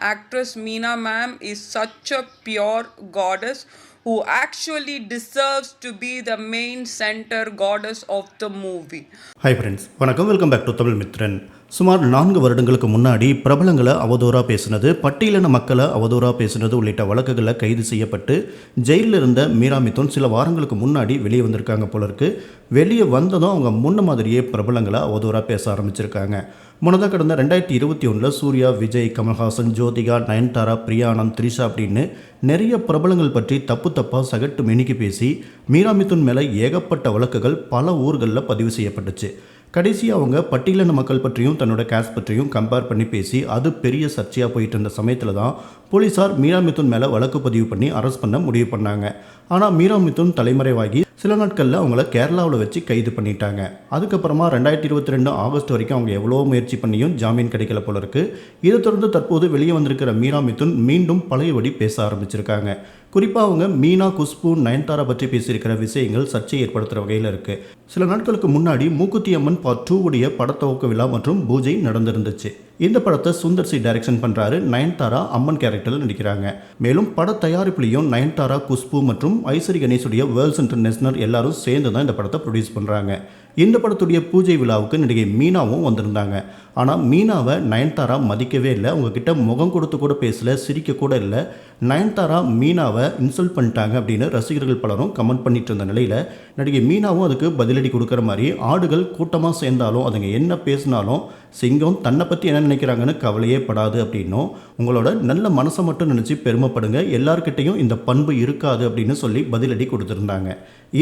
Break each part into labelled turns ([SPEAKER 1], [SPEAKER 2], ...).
[SPEAKER 1] Actress Meena ma'am is such a pure goddess who actually deserves to be the main center goddess of the movie.
[SPEAKER 2] Hi friends, வணக்கம். Welcome back to Tamil Mithran. சுமார் 4 வருடங்களுக்கு முன்னாடி பிரபலங்களை அவதூறாக பேசினது, பட்டியலின மக்களை அவதூறாக பேசினது உள்ளிட்ட வழக்குகளில் கைது செய்யப்பட்டு ஜெயிலில் இருந்த மீரா மிதுன் சில வாரங்களுக்கு முன்னாடி வெளியே வந்திருக்காங்க போல இருக்கு. வெளியே வந்ததும் அவங்க முன்ன மாதிரியே பிரபலங்களை அவதூறாக பேச ஆரம்பிச்சிருக்காங்க. முன்னதாக கடந்த 2021 சூர்யா, விஜய், கமல்ஹாசன், ஜோதிகா, நயன்தாரா, பிரியானந்த், த்ரிஷா அப்படின்னு நிறைய பிரபலங்கள் பற்றி தப்பாக சகட்டு மெனிக்கு பேசி மீரா மிதுன் மேலே ஏகப்பட்ட வழக்குகள் பல ஊர்களில் பதிவு செய்யப்பட்டுச்சு. கடைசியாக அவங்க பட்டியலின மக்கள் பற்றியும் தன்னோட கேஸ்ட் பற்றியும் கம்பேர் பண்ணி பேசி அது பெரிய சர்ச்சையாக போயிட்டு இருந்த சமயத்தில் தான் போலீஸார் மீரா மிதுன் மேலே வழக்கு பதிவு பண்ணி அரெஸ்ட் பண்ண முடிவு பண்ணாங்க. ஆனால் மீரா மிதுன் தலைமறைவாகி சில நாட்களில் அவங்கள கேரளாவில் வச்சு கைது பண்ணிட்டாங்க. அதுக்கப்புறமா 2022 ஆகஸ்ட் வரைக்கும் அவங்க எவ்வளோ முயற்சி பண்ணியும் ஜாமீன் கிடைக்கல போல இருக்கு. இதை தொடர்ந்து தற்போது வெளியே வந்திருக்கிற மீரா மிதுன் மீண்டும் பழையபடி பேச ஆரம்பிச்சிருக்காங்க. குறிப்பாக அவங்க மீனா, குஷ்பு, நயன்தாரா பற்றி பேசியிருக்கிற விஷயங்கள் சர்ச்சை ஏற்படுத்துகிற வகையில் இருக்குது. சில நாட்களுக்கு முன்னாடி மூக்குத்தி அம்மன் பார்ட் 2 உடைய படத்துவக்க விழா மற்றும் பூஜை நடந்திருந்துச்சு. இந்த படத்தை சுந்தர் சி டைரக்ஷன் பண்ணுறாரு. நயன்தாரா அம்மன் கேரக்டரில் நடிக்கிறாங்க. மேலும் பட தயாரிப்புலையும் நயன்தாரா, குஷ்பு மற்றும் ஐஸ்வரி கணேஷுடைய வேர்ல்ட்ஸ் இன்டர்நேஷனல் எல்லாரும் சேர்ந்து தான் இந்த படத்தை ப்ரொடியூஸ் பண்ணுறாங்க. இந்த படத்துடைய பூஜை விழாவுக்கு நடிகை மீனாவும் வந்திருந்தாங்க. ஆனால் மீனாவை நயன்தாரா மதிக்கவே இல்லை. அவங்கக்கிட்ட முகம் கொடுத்து கூட பேசலை, சிரிக்க கூட இல்லை. நயன்தாரா மீனாவை இன்சல்ட் பண்ணிட்டாங்க அப்படின்னு ரசிகர்கள் பலரும் கமெண்ட் பண்ணிட்டு இருந்த நிலையில் நடிகை மீனாவும் அதுக்கு பதிலடி கொடுக்குற மாதிரி, ஆடுகள் கூட்டமாக சேர்ந்தாலும் அதுங்க என்ன பேசினாலும் சிங்கம் தன்னை பற்றி என்ன நினைக்கிறாங்கன்னு கவலையே படாது அப்படின்னும், உங்களோட நல்ல மனசை மட்டும் நினச்சி பெருமைப்படுங்க, எல்லார்கிட்டையும் இந்த பண்பு இருக்காது அப்படின்னு சொல்லி பதிலடி கொடுத்துருந்தாங்க.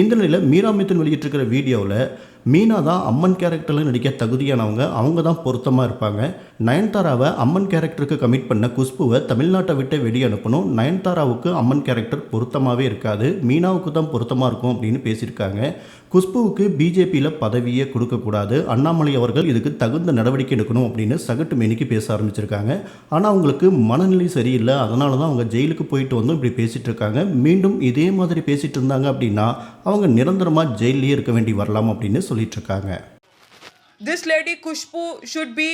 [SPEAKER 2] இந்த நிலையில் மீரா மிதுன் வெளியிட்டிருக்கிற வீடியோவில் மீனா தான் அம்மன் கேரக்டரில் நடிக்க தகுதியானவங்க, அவங்க தான் பொருத்தமாக இருப்பாங்க. நயன்தாராவை அம்மன் கேரக்டருக்கு கமிட் பண்ண குஷ்புவை தமிழ்நாட்டை விட்டு வெளியே அனுப்பணும். நயன்தாராவுக்கு அம்மன் கேரக்டர் பொருத்தமாகவே இருக்காது, மீனாவுக்கு தான் பொருத்தமாக இருக்கும் அப்படின்னு பேசியிருக்காங்க. குஷ்புவுக்கு பிஜேபியில் பதவியே கொடுக்கக்கூடாது, அண்ணாமலை அவர்கள் இதுக்கு தகுந்த நடவடிக்கை எடுக்கணும் அப்படின்னு சகட்டு மேனிக்கு பேச ஆரம்பிச்சிருக்காங்க. ஆனால் அவங்களுக்கு மனநிலை சரியில்லை, அதனால தான் அவங்க ஜெயிலுக்கு போயிட்டு வந்தும் இப்படி பேசிகிட்டு இருக்காங்க. மீண்டும் இதே மாதிரி பேசிகிட்டு இருந்தாங்க அப்படின்னா அவங்க நிரந்தரமாக ஜெயிலே இருக்க வேண்டி வரலாம் அப்படின்னு சொல்லிட்டு இருக்காங்க.
[SPEAKER 1] This lady Kushbu should be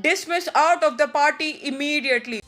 [SPEAKER 1] dismissed out of the party immediately.